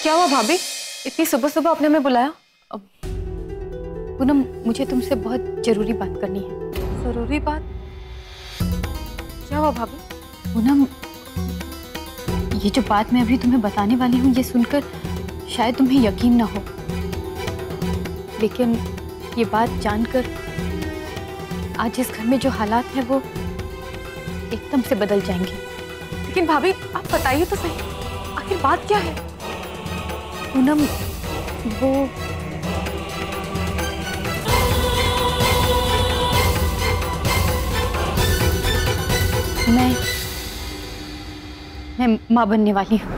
क्या हुआ भाभी, इतनी सुबह सुबह आपने हमें बुलाया? पूनम, मुझे तुमसे बहुत जरूरी बात करनी है। जरूरी बात? क्या हुआ भाभी? पूनम, ये जो बात मैं अभी तुम्हें बताने वाली हूँ, ये सुनकर शायद तुम्हें यकीन ना हो, लेकिन ये बात जानकर आज इस घर में जो हालात हैं वो एकदम से बदल जाएंगे। लेकिन भाभी आप बताइए तो सही, आखिर बात क्या है? पूनम, वो मैं माँ बनने वाली हूँ।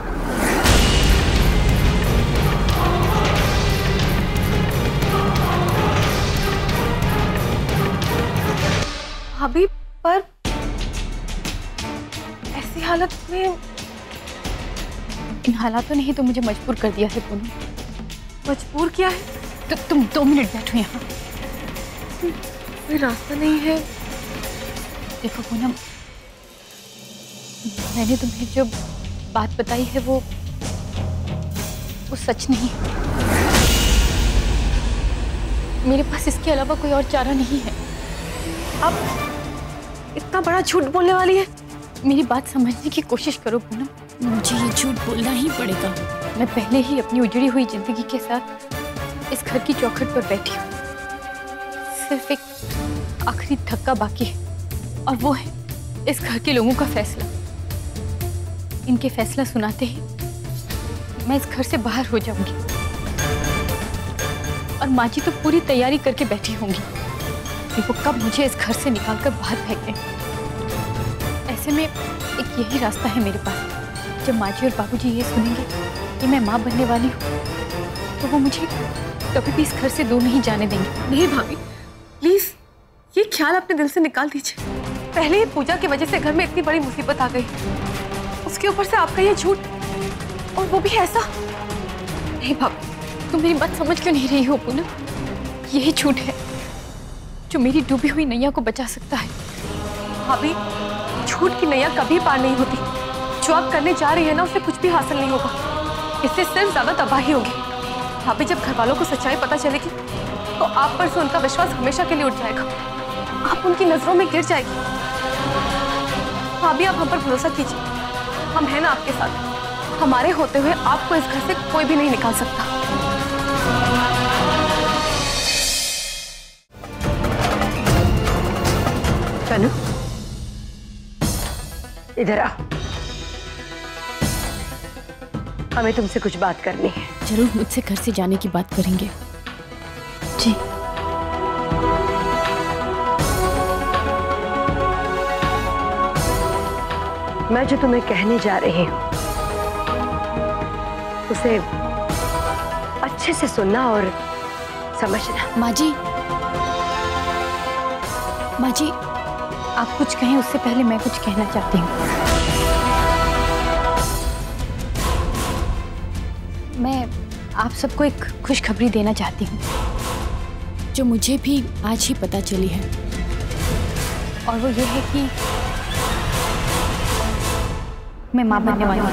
भाभी, पर ऐसी हालत में? इन हालातों ने ही तो मुझे मजबूर कर दिया है पूनम। मजबूर किया है? तो तुम 2 मिनट बैठो यहाँ। कोई रास्ता नहीं है? देखो पूनम, मैंने तुम्हें जो बात बताई है वो सच नहीं है। मेरे पास इसके अलावा कोई और चारा नहीं है। अब इतना बड़ा झूठ बोलने वाली है? मेरी बात समझने की कोशिश करो पूनम। मुझे ये झूठ बोलना ही पड़ेगा। मैं पहले ही अपनी उजड़ी हुई जिंदगी के साथ इस घर की चौखट पर बैठी हूँ। सिर्फ एक आखिरी धक्का बाकी है, और वो है इस घर के लोगों का फैसला। इनके फैसला सुनाते ही मैं इस घर से बाहर हो जाऊंगी, और माँ जी तो पूरी तैयारी करके बैठी होंगी कि वो कब मुझे इस घर से निकालकर बाहर फेंक दें। ऐसे में एक यही रास्ता है मेरे पास। जब माँ जी और बाबूजी ये सुनेंगे कि मैं माँ बनने वाली हूँ, तो वो मुझे कभी भी इस घर से दूर नहीं जाने देंगे। नहीं भाभी, प्लीज ये ख्याल अपने दिल से निकाल दीजिए। पहले ही पूजा की वजह से घर में इतनी बड़ी मुसीबत आ गई, उसके ऊपर से आपका ये झूठ, और वो भी ऐसा। नहीं भाभी, तुम मेरी बात समझ क्यों नहीं रही हो पूनम? यही झूठ है जो मेरी डूबी हुई नैया को बचा सकता है। भाभी, झूठ की नैया कभी पार नहीं होती। जो आप करने जा रही है ना, उससे कुछ भी हासिल नहीं होगा। इससे सिर्फ ज्यादा तबाही होगी। भाभी, जब घर वालों को सच्चाई पता चलेगी तो आप पर से उनका विश्वास हमेशा के लिए उठ जाएगा। आप उनकी नजरों में गिर जाएगी। भाभी, आप हम पर भरोसा कीजिए, हम हैं ना आपके साथ। हमारे होते हुए आपको इस घर से कोई भी नहीं निकाल सकता। तनु, इधर आ, हमें तुमसे कुछ बात करनी है। जरूर मुझसे घर से जाने की बात करेंगे जी। मैं जो तुम्हें कहने जा रही हूँ उसे अच्छे से सुनना और समझना। माँ जी, आप कुछ कहें उससे पहले मैं कुछ कहना चाहती हूँ। मैं आप सबको एक खुशखबरी देना चाहती हूँ, जो मुझे भी आज ही पता चली है, और वो ये है कि मैं माँ बनने वाली हूँ।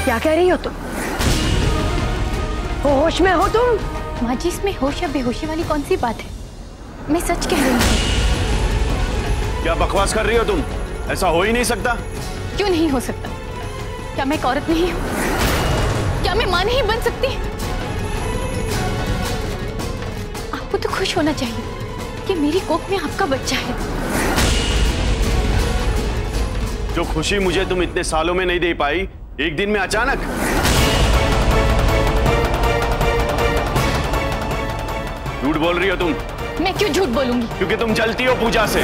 क्या कह रही हो तुम? होश में हो तुम? माँ जी, इसमें होश या बेहोशी वाली कौन सी बात है? मैं सच कह रही हूँ। क्या बकवास कर रही हो तुम? ऐसा हो ही नहीं सकता। क्यों नहीं हो सकता? क्या मैं एक औरत नहीं हूँ? क्या मैं माँ नहीं बन सकती? आपको तो खुश होना चाहिए कि मेरी कोख में आपका बच्चा है। जो खुशी मुझे तुम इतने सालों में नहीं दे पाई, एक दिन में अचानक। झूठ बोल रही हो तुम। मैं क्यों झूठ बोलूंगी? क्योंकि तुम जलती हो पूजा से।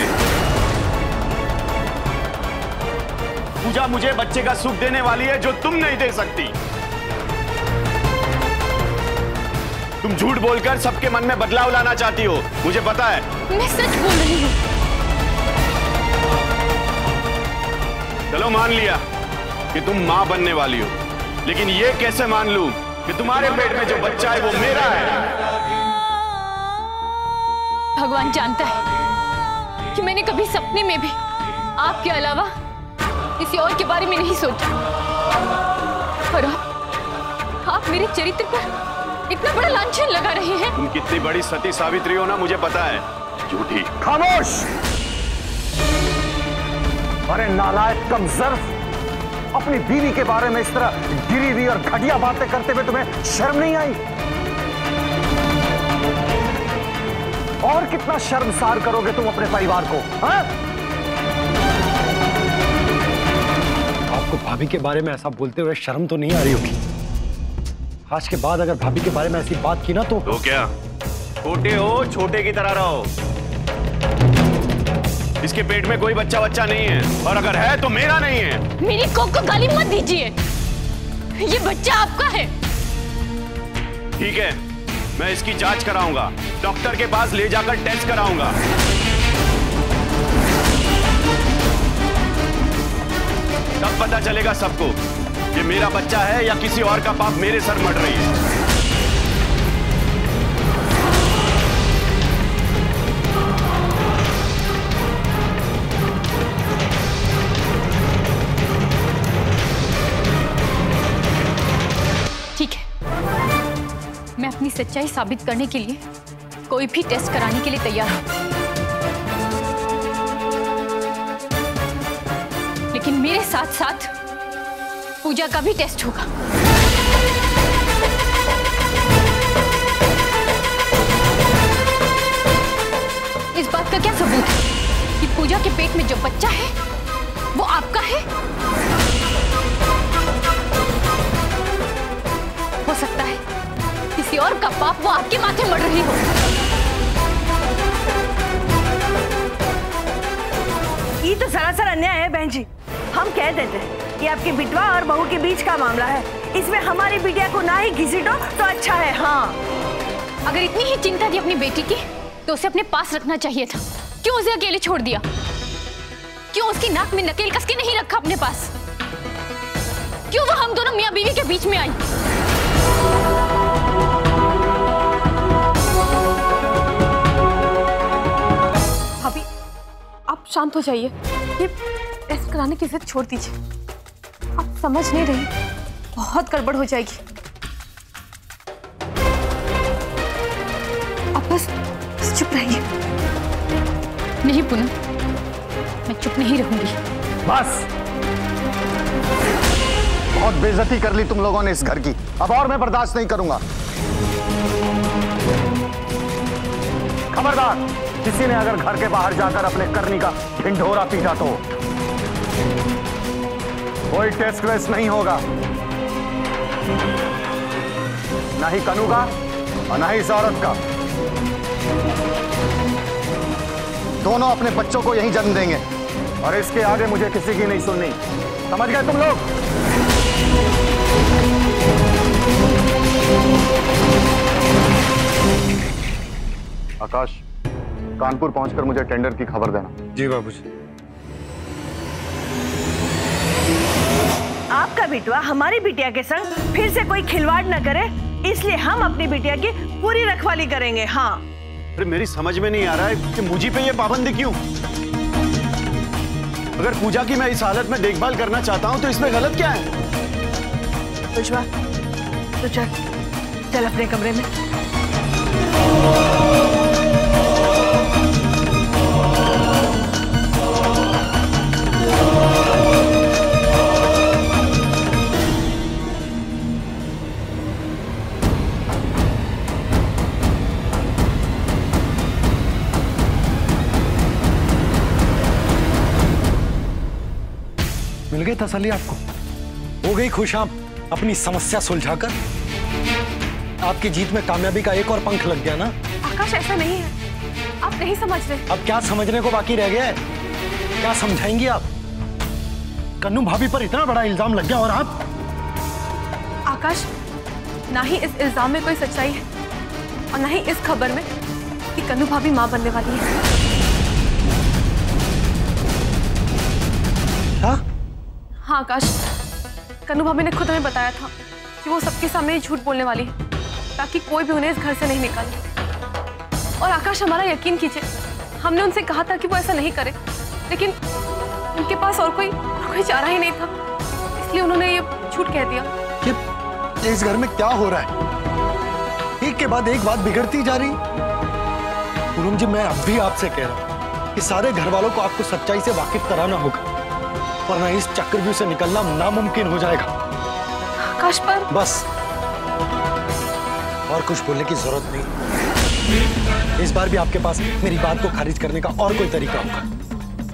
पूजा मुझे बच्चे का सुख देने वाली है जो तुम नहीं दे सकती। तुम झूठ बोलकर सबके मन में बदलाव लाना चाहती हो, मुझे पता है। मैं सच बोल रही हूँ। चलो मान लिया कि तुम मां बनने वाली हो, लेकिन ये कैसे मान लूं कि तुम्हारे पेट में जो बच्चा है वो मेरा है? भगवान जानता है कि मैंने कभी सपने में भी आपके अलावा किसी और के बारे में नहीं सोचा। और आप मेरे चरित्र पर इतना बड़ा लांछन लगा रहे हैं। तुम कितनी बड़ी सती सावित्री हो ना मुझे पता है, झूठी। खामोश! अरे नालायक कमजोर, अपनी बीवी के बारे में इस तरह गिरी हुई और घटिया बातें करते हुए तुम्हें शर्म नहीं आई? और कितना शर्मसार करोगे तुम अपने परिवार को? हाँ? आपको भाभी के बारे में ऐसा बोलते हुए शर्म तो नहीं आ रही होगी? आज के बाद अगर भाभी के बारे में ऐसी बात की ना तो क्या छोटे हो, छोटे की तरह रहो। इसके पेट में कोई बच्चा नहीं है, और अगर है तो मेरा नहीं है। मेरी कोक को गाली मत दीजिए, ये बच्चा आपका है। ठीक है, मैं इसकी जांच कराऊंगा, डॉक्टर के पास ले जाकर टेस्ट कराऊंगा। तब पता चलेगा सबको ये मेरा बच्चा है या किसी और का पाप मेरे सर मढ़ रही है। ठीक है, मैं अपनी सच्चाई साबित करने के लिए कोई भी टेस्ट कराने के लिए तैयार हूं, लेकिन मेरे साथ साथ पूजा का भी टेस्ट होगा। इस बात का क्या सबूत है कि पूजा के पेट में जो बच्चा है वो आपका है? हो सकता है किसी और का पाप वो आपके माथे मढ़ रही हो। ये तो सरासर अन्याय है बहन जी। हम कह देते हैं कि आपकी बिटवा और बहू के बीच का मामला है, इसमें हमारी बिटिया को ना ही घसीटो तो अच्छा है। हाँ, अगर इतनी ही चिंता थी अपनी बेटी की तो उसे अपने पास रखना चाहिए था। क्यों उसे अकेले छोड़ दिया? क्यों उसकी नाक में नकेल कस के नहीं रखा अपने पास? क्यों वो हम दोनों मियां बीवी के बीच में आई? भाभी, आप शांत हो जाइए। ये टेस्ट कराने की जिद छोड़ दीजिए। आप समझ नहीं रही, बहुत गड़बड़ हो जाएगी। आप बस चुप रहिए। नहीं पूनम, मैं चुप नहीं रहूंगी। बस, बहुत बेइज्जती कर ली तुम लोगों ने इस घर की, अब और मैं बर्दाश्त नहीं करूंगा। खबरदार, किसी ने अगर घर के बाहर जाकर अपने करनी का ढिंढोरा पीटा तो कोई टेस्ट वेस्ट नहीं होगा, ना ही कनू का और ना ही इस औरत का। दोनों अपने बच्चों को यहीं जन्म देंगे और इसके आगे मुझे किसी की नहीं सुननी। समझ गए तुम लोग? आकाश, कानपुर पहुंचकर मुझे टेंडर की खबर देना। जी बाबूजी। आपका बिटवा हमारी बिटिया के संग फिर से कोई खिलवाड़ न करे, इसलिए हम अपनी बिटिया की पूरी रखवाली करेंगे। हाँ। अरे मेरी समझ में नहीं आ रहा है कि मुझी पे ये पाबंदी क्यों? अगर पूजा की मैं इस हालत में देखभाल करना चाहता हूं तो इसमें गलत क्या है? पुष्पा, तो चल अपने कमरे में। मिल गई तसल्ली आपको? हो गई खुश आप अपनी समस्या सुलझाकर? आपकी जीत में कामयाबी का एक और पंख लग गया ना? आकाश, ऐसा नहीं है, आप नहीं समझ रहे। अब क्या समझने को बाकी रह गया है? क्या समझाएंगी आप? कन्नू भाभी पर इतना बड़ा इल्जाम लग गया और आप? आकाश, ना ही इस इल्जाम में कोई सच्चाई है और ना ही इस खबर में कि कन्नू भाभी मां बनने वाली है। हाँ आकाश, कन्नू भाभी ने खुद हमें बताया था कि वो सबके सामने झूठ बोलने वाली है ताकि कोई भी उन्हें इस घर से नहीं निकाले। और आकाश हमारा यकीन कीजिए, हमने उनसे कहा था कि वो ऐसा नहीं करे, लेकिन उनके पास और कोई चारा ही नहीं था, इसलिए उन्होंने ये झूठ कह दिया। ये इस घर में क्या हो रहा है? एक के बाद एक बात बिगड़ती जा रही। पूनम जी, मैं अब भी आपसे कह रहा हूं कि सारे घर वालों को आपको सच्चाई से वाकिफ कराना होगा, वरना इस चक्रव्यूह से निकलना नामुमकिन हो जाएगा। आकाश पर बस, और कुछ बोलने की जरूरत नहीं। इस बार भी आपके पास मेरी बात को खारिज करने का और कोई तरीका होगा।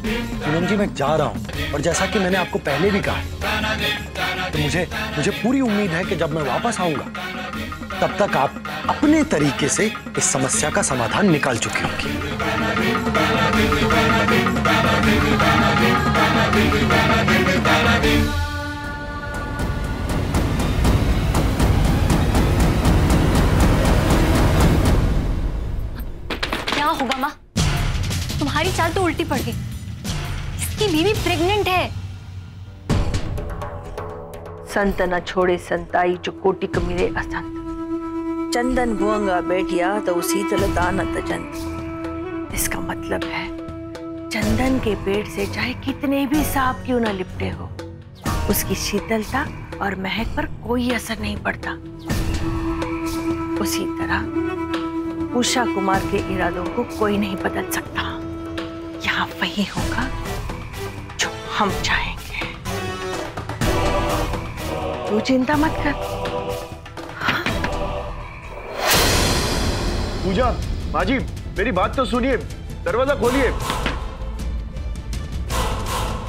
पूनम जी, मैं जा रहा हूं, और जैसा कि मैंने आपको पहले भी कहा, तो मुझे पूरी उम्मीद है कि जब मैं वापस आऊंगा तब तक आप अपने तरीके से इस समस्या का समाधान निकाल चुके होंगे। क्या होगा माँ? तुम्हारी चाल तो उल्टी पड़ गई। इसकी बीवी प्रेग्नेंट है। संत न छोड़े संताई, जो कोटि क मिले असंत। चंदन भुअंगा बैठिया तो उसी तल दान तजन। इसका मतलब है चंदन के पेड़ से चाहे कितने भी सांप क्यों न लिपटे हो, उसकी शीतलता और महक पर कोई असर नहीं पड़ता। उसी तरह उषा कुमार के इरादों को कोई नहीं बदल सकता। यहाँ वही होगा जो हम चाहेंगे। तू चिंता मत कर। पूजा, माँ जी, मेरी बात तो सुनिए। दरवाजा खोलिए,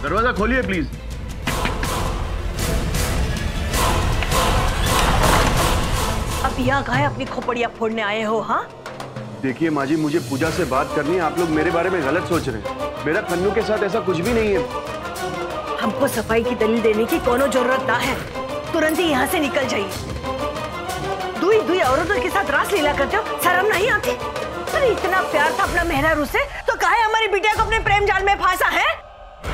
दरवाजा खोलिए प्लीज। अब यहाँ कहाँ अपनी खोपड़ियाँ फोड़ने आए हो? हाँ, देखिए माँ जी, मुझे पूजा से बात करनी है। आप लोग मेरे बारे में गलत सोच रहे हैं। मेरा कन्नू के साथ ऐसा कुछ भी नहीं है। हमको सफाई की दलील देने की कोनो जरूरत ना है। तुरंत ही यहाँ से निकल जाइए। दुई दुई औरतों के साथ रास लीला करते हो, शर्म नहीं आती? अरे इतना प्यार था अपना मेहरारू से, तो काहे हमारी बिटिया को अपने प्रेम जाल में फांसा है?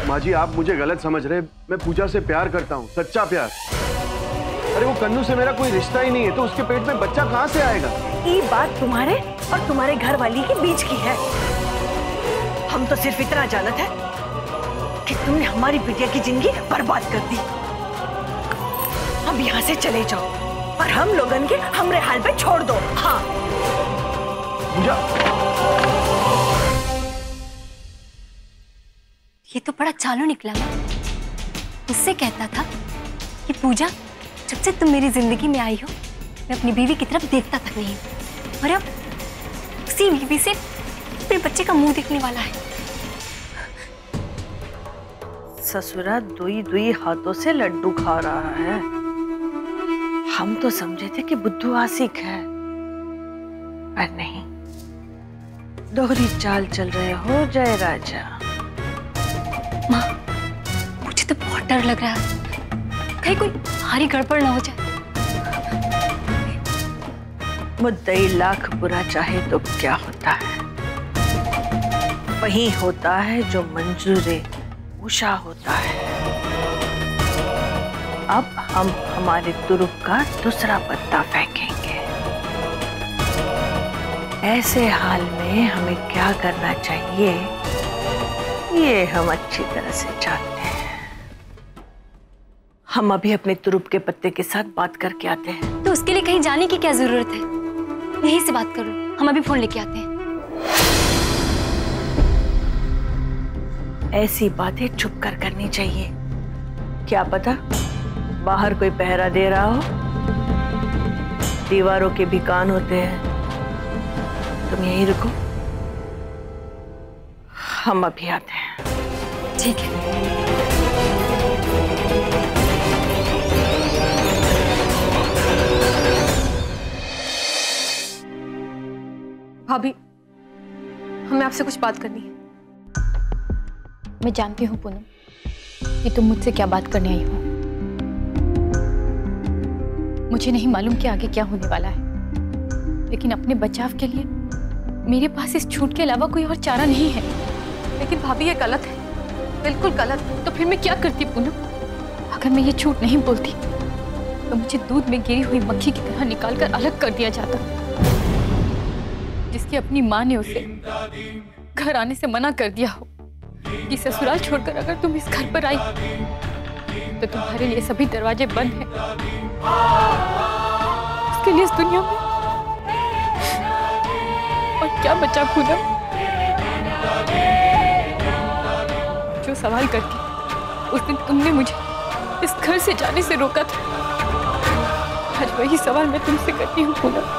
माँ जी, आप मुझे गलत समझ रहे। मैं पूजा से प्यार करता हूँ, सच्चा प्यार। अरे वो कन्नू से मेरा कोई रिश्ता ही नहीं है, तो उसके पेट में बच्चा कहाँ से आएगा? ये बात तुम्हारे और तुम्हारे घर वाली के बीच की है। हम तो सिर्फ इतना जानते हैं कि तुमने हमारी बिटिया की जिंदगी बर्बाद कर दी। अब यहाँ से चले जाओ और हम लोगन के हमरे हाल पे छोड़ दो। हाँ पूजा, ये तो बड़ा चालू निकला। मुझसे कहता था कि पूजा, जब से तुम मेरी जिंदगी में आई हो, मैं अपनी बीवी की तरफ देखता तक नहीं हूँ, और अब उसी बीवी से अपने बच्चे का मुंह देखने वाला है। ससुरा दुई दुई हाथों से लड्डू खा रहा है। हम तो समझे थे कि बुद्धू आशिक है, पर नहीं। दोहरी चाल चल रहे हो जय राजा। माँ, मुझे तो बहुत डर लग रहा है, कहीं कोई भारी गड़बड़ ना हो जाए। मुद्दई लाख बुरा चाहे तो क्या होता है? वही होता है जो मंजूरे उषा होता है। अब हम हमारे तुरुप का दूसरा पत्ता फेंकेंगे। ऐसे हाल में हमें क्या करना चाहिए, ये हम अच्छी तरह से जानते हैं। हम अभी अपने तुरुप के पत्ते के साथ बात करके आते हैं। तो उसके लिए कहीं जाने की क्या जरूरत है? यहीं से बात करो, हम अभी फोन लेके आते हैं। ऐसी बातें छुप कर करनी चाहिए। क्या पता बाहर कोई पहरा दे रहा हो। दीवारों के भी कान होते हैं। तुम यहीं रुको, हम अभी आते हैं। ठीक है। भाभी, हमें आपसे कुछ बात करनी है। मैं जानती हूँ पूनम कि तुम मुझसे क्या बात करने आई हो। मुझे नहीं मालूम कि आगे क्या होने वाला है, लेकिन अपने बचाव के लिए मेरे पास इस झूठ के अलावा कोई और चारा नहीं है। लेकिन भाभी, ये गलत है, बिल्कुल गलत। तो फिर मैं क्या करती पूनम? अगर मैं ये झूठ नहीं बोलती तो मुझे दूध में गिरी हुई मक्खी की तरह निकाल कर अलग कर दिया जाता, जिसकी अपनी माँ ने उसे घर आने से मना कर दिया हो कि ससुराल छोड़कर अगर तुम इस घर पर आई तो तुम्हारे लिए सभी दरवाजे बंद हैं। उसके लिए इस दुनिया में और क्या बचा पूनम? जो सवाल करके उस दिन तुमने मुझे इस घर से जाने से रोका था, आज वही सवाल मैं तुमसे करती हूँ पूनम।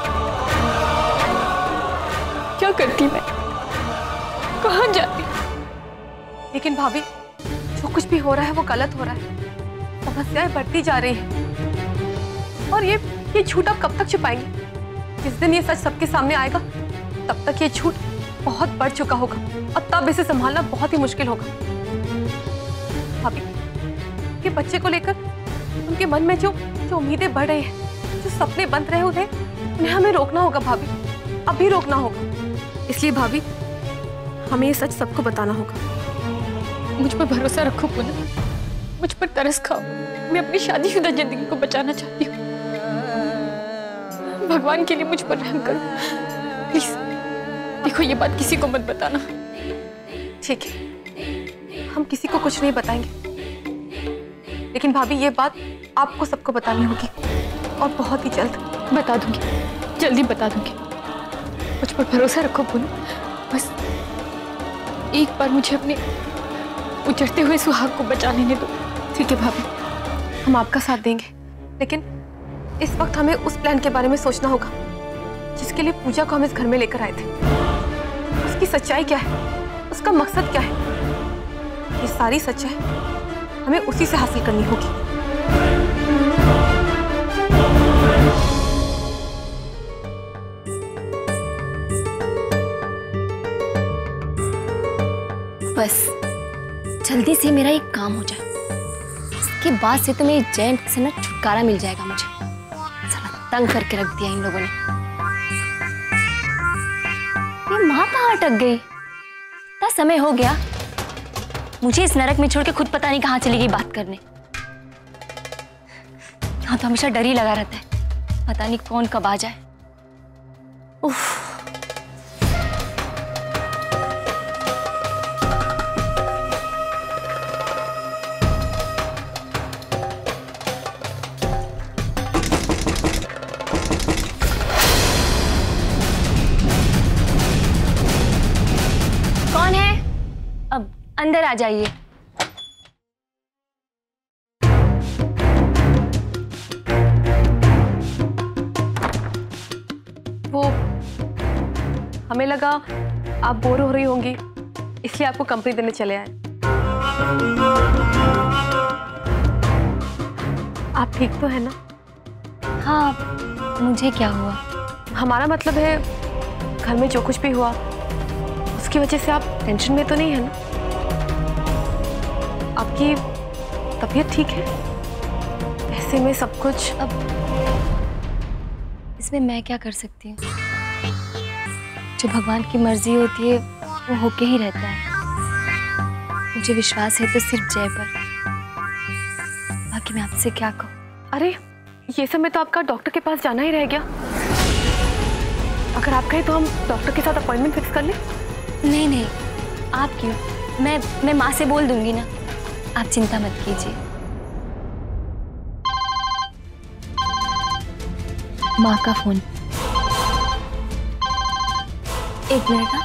क्या करती मैं? कहाँ जाती? लेकिन भाभी, जो कुछ भी हो रहा है वो गलत हो रहा है। समस्याएं बढ़ती जा रही हैं और ये झूठ आप कब तक छुपाएंगे? जिस दिन ये सच सबके सामने आएगा तब तक ये झूठ बहुत बढ़ चुका होगा और तब इसे संभालना बहुत ही मुश्किल होगा। भाभी, ये बच्चे को लेकर उनके मन में जो उम्मीदें बढ़ रही हैं, जो सपने बंद रहे उन्हें हमें रोकना होगा भाभी, अभी रोकना होगा। इसलिए भाभी, हमें ये सच सबको बताना होगा। मुझ पर भरोसा रखो पूनम, मुझ पर तरस खाओ। मैं अपनी शादीशुदा जिंदगी को बचाना चाहती हूँ। भगवान के लिए मुझ पर रहम करो प्लीज। देखो, ये बात किसी को मत बताना। ठीक है, हम किसी को कुछ नहीं बताएंगे, लेकिन भाभी ये बात आपको सबको बतानी होगी और बहुत ही जल्द। बता दूंगी, जल्दी बता दूंगी। मुझ पर भरोसा रखो पूनम, बस एक बार मुझे अपने उजड़ते हुए सुहाग को बचा लेने दो। ठीक है भाभी, हम आपका साथ देंगे, लेकिन इस वक्त हमें उस प्लान के बारे में सोचना होगा जिसके लिए पूजा को हम इस घर में लेकर आए थे। उसकी सच्चाई क्या है, उसका मकसद क्या है? ये सारी सच्चाई हमें उसी से हासिल करनी होगी। बस जल्दी से मेरा एक काम हो जाए, इसके बाद से तो मेरी जेंट से ना छुटकारा मिल जाएगा मुझे। साला तंग करके रख दिया इन लोगों ने। ये माँ कहाँ अटक गई? इतना समय हो गया, मुझे इस नरक में छोड़ के खुद पता नहीं कहाँ चली गई बात करने। यहाँ तो हमेशा डर ही लगा रहता है, पता नहीं कौन कब आ जाए। उफ। कौन है? अब अंदर आ जाइए। वो हमें लगा आप बोर हो रही होंगी, इसलिए आपको कंपनी देने चले आए। आप ठीक तो है ना? हाँ, मुझे क्या हुआ? हमारा मतलब है घर में जो कुछ भी हुआ उसकी वजह से आप टेंशन में तो नहीं है ना? आपकी तबीयत ठीक है? ऐसे में सब कुछ। अब इसमें मैं क्या कर सकती हूँ? जो भगवान की मर्जी होती है वो होके ही रहता है। मुझे विश्वास है तो सिर्फ जय पर, बाकी मैं आपसे क्या कहूँ। अरे ये समय तो आपका डॉक्टर के पास जाना ही रह गया। अगर आप कहें तो हम डॉक्टर के साथ अपॉइंटमेंट फिक्स कर लें। नहीं नहीं, आप क्यों? मैं माँ से बोल दूंगी ना, आप चिंता मत कीजिए। माँ का फोन। एक मिनट ना।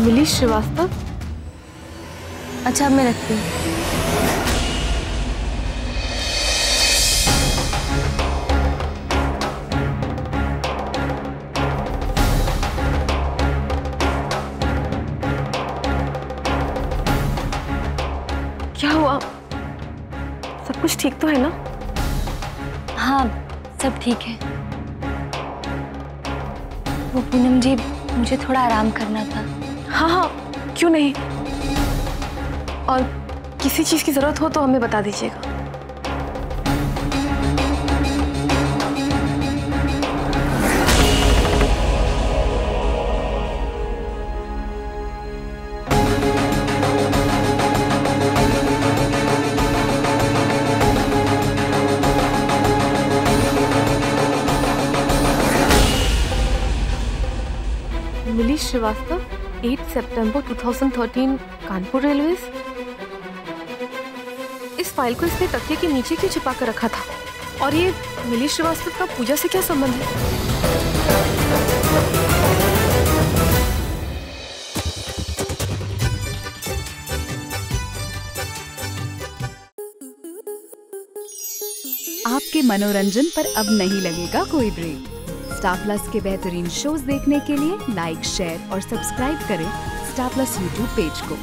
मिली श्रीवास्तव। अच्छा, अब मैं रखती हूँ। क्या हुआ? सब कुछ ठीक तो है ना? हाँ, सब ठीक है। वो पूनम जी, मुझे थोड़ा आराम करना था। हाँ हाँ, क्यों नहीं। और किसी चीज की जरूरत हो तो हमें बता दीजिएगा। मिली श्रीवास्तव, 8 सितंबर 2013, कानपुर रेलवेज। इस फाइल को इसने तकिए के नीचे क्यों छिपा कर रखा था? और ये मिली श्रीवास्तव का पूजा से क्या संबंध है? आपके मनोरंजन पर अब नहीं लगेगा कोई ब्रेक। स्टार प्लस के बेहतरीन शोज देखने के लिए लाइक, शेयर और सब्सक्राइब करें स्टार प्लस यूट्यूब पेज को।